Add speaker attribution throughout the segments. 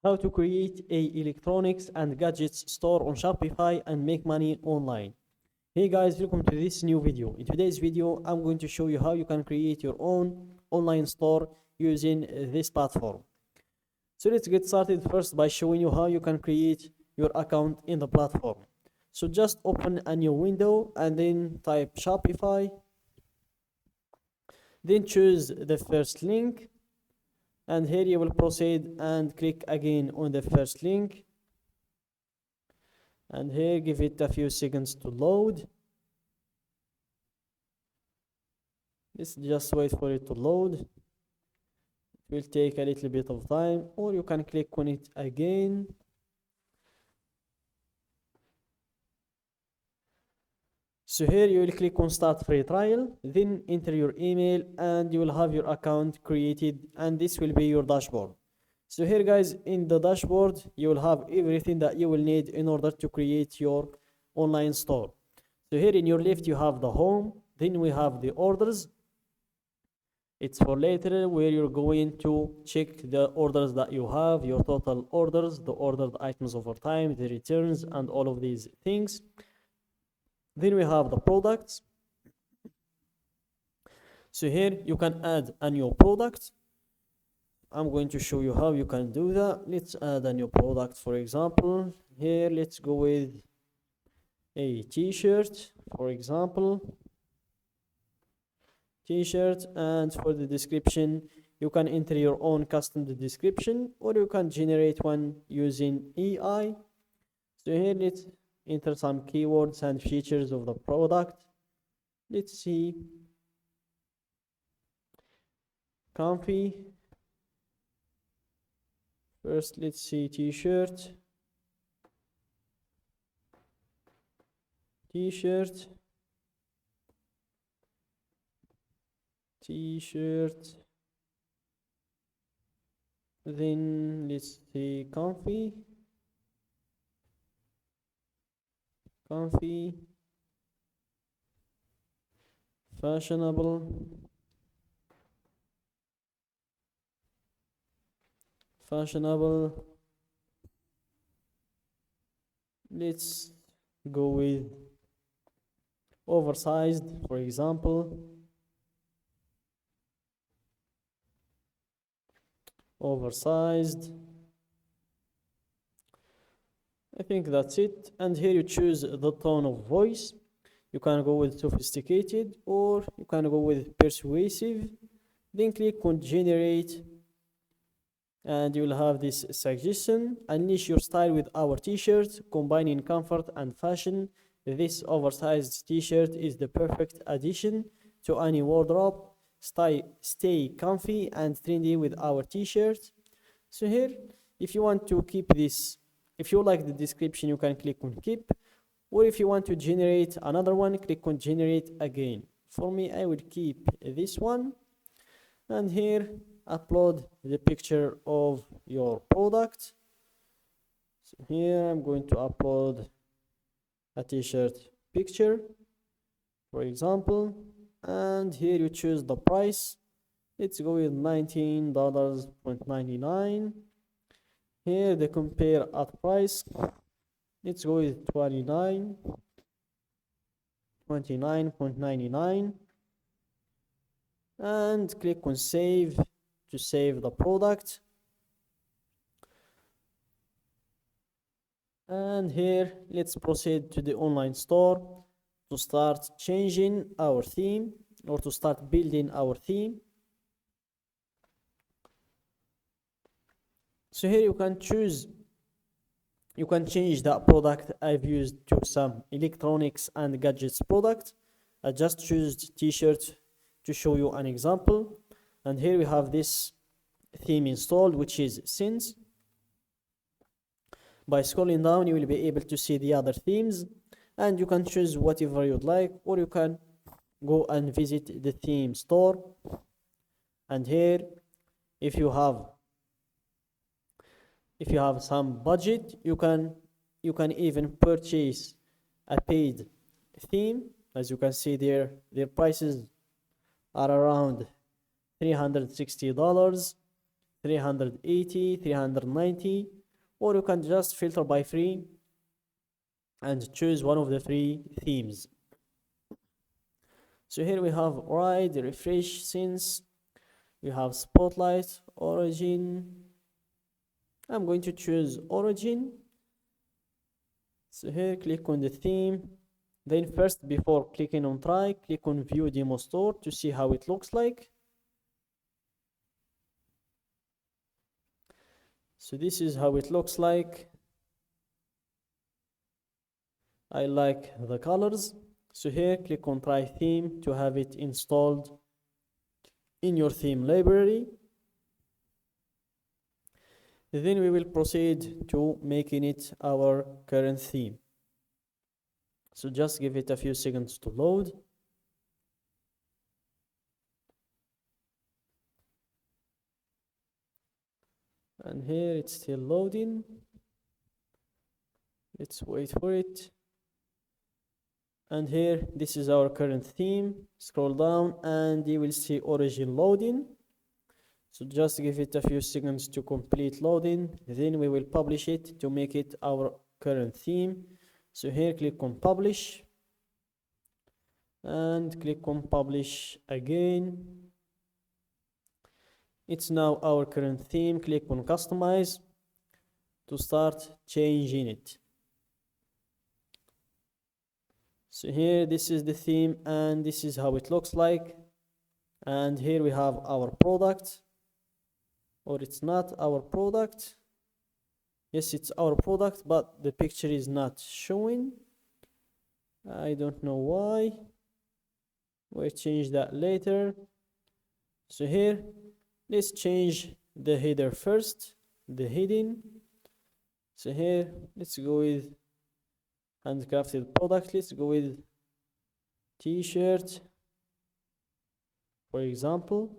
Speaker 1: how to create a electronics and gadgets store on Shopify and make money online. Hey guys, welcome to this new video. In today's video, I'm going to show you how you can create your own online store using this platform. So let's get started first by showing you how you can create your account in the platform. So just open a new window and then type Shopify. Then choose the first link. And here you will proceed and click again on the first link. And here give it a few seconds to load. Let's just wait for it to load. It will take a little bit of time, or you can click on it again. So here you will click on start free trial, then enter your email and you will have your account created, and this will be your dashboard. So here guys, in the dashboard you will have everything that you will need in order to create your online store. So here in your left you have the home, then we have the orders. It's for later, where you're going to check the orders that you have, your total orders, the ordered items over time, the returns, and all of these things. Then we have the products. So here you can add a new product. I'm going to show you how you can do that. Let's add a new product. For example, here let's go with a t-shirt, for example. T-shirt, and for the description you can enter your own custom description, or you can generate one using AI. So here let's enter some keywords and features of the product. Let's see, comfy. First let's see t-shirt, t-shirt, t-shirt, then let's see comfy, comfy, fashionable, fashionable. Let's go with oversized, for example. Oversized. I think that's it. And here you choose the tone of voice. You can go with sophisticated, or you can go with persuasive. Then click on generate, and you will have this suggestion: unleash your style with our t-shirts, combining comfort and fashion. This oversized t-shirt is the perfect addition to any wardrobe. Stay comfy and trendy with our t-shirts. So here, if you want to keep this, if you like the description, you can click on keep, or if you want to generate another one, click on generate again. For me, I will keep this one, and here upload the picture of your product. So here I'm going to upload a t-shirt picture, for example, and here you choose the price. Let's go with $19.99. Here the compare at price, let's go with $29.99, and click on save to save the product. And here let's proceed to the online store to start changing our theme, or to start building our theme. So here you can choose, you can change that product. I've used to some electronics and gadgets product. I just choose t-shirt to show you an example. And here we have this theme installed, which is Sins. By scrolling down you will be able to see the other themes, and you can choose whatever you'd like, or you can go and visit the theme store. And here, if you have some budget, you can even purchase a paid theme. As you can see there, their prices are around $360, 380, 390, or you can just filter by free and choose one of the free themes. So here we have ride, refresh, scenes, we have spotlight, origin. I'm going to choose origin. So here click on the theme, then first before clicking on try, click on view demo store to see how it looks like. So this is how it looks like. I like the colors. So here click on try theme to have it installed in your theme library. Then we will proceed to making it our current theme. So just give it a few seconds to load. And here it's still loading. Let's wait for it. And here, this is our current theme. Scroll down and you will see origin loading. So just give it a few seconds to complete loading. Then we will publish it to make it our current theme. So here, click on publish. And click on publish again. It's now our current theme. Click on customize to start changing it. So here, this is the theme and this is how it looks like. And here we have our product, or it's not our product. Yes, it's our product, but the picture is not showing. I don't know why. We'll change that later. So here, let's change the header first, the heading. So here, let's go with handcrafted product. Let's go with t-shirt, for example.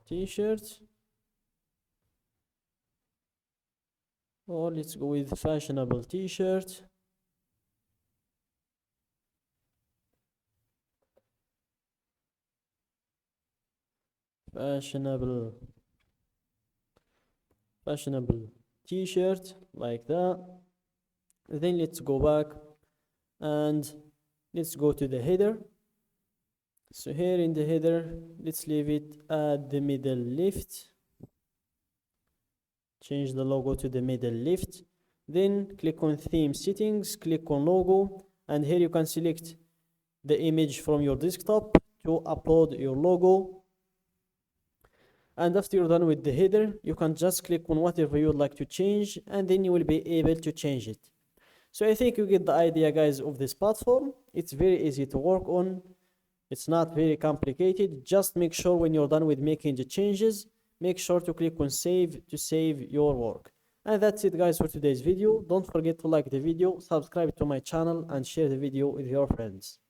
Speaker 1: T-shirt, or let's go with fashionable t-shirt. Fashionable t-shirt, like that. Then let's go back and let's go to the header. So here in the header, let's leave it at the middle left. Change the logo to the middle left. Then click on theme settings, click on logo, and here you can select the image from your desktop to upload your logo. And after you're done with the header, you can just click on whatever you would like to change, and then you will be able to change it. So I think you get the idea, guys, of this platform. It's very easy to work on. It's not very complicated. Just make sure when you're done with making the changes, make sure to click on save to save your work. And that's it, guys, for today's video. Don't forget to like the video, subscribe to my channel, and share the video with your friends.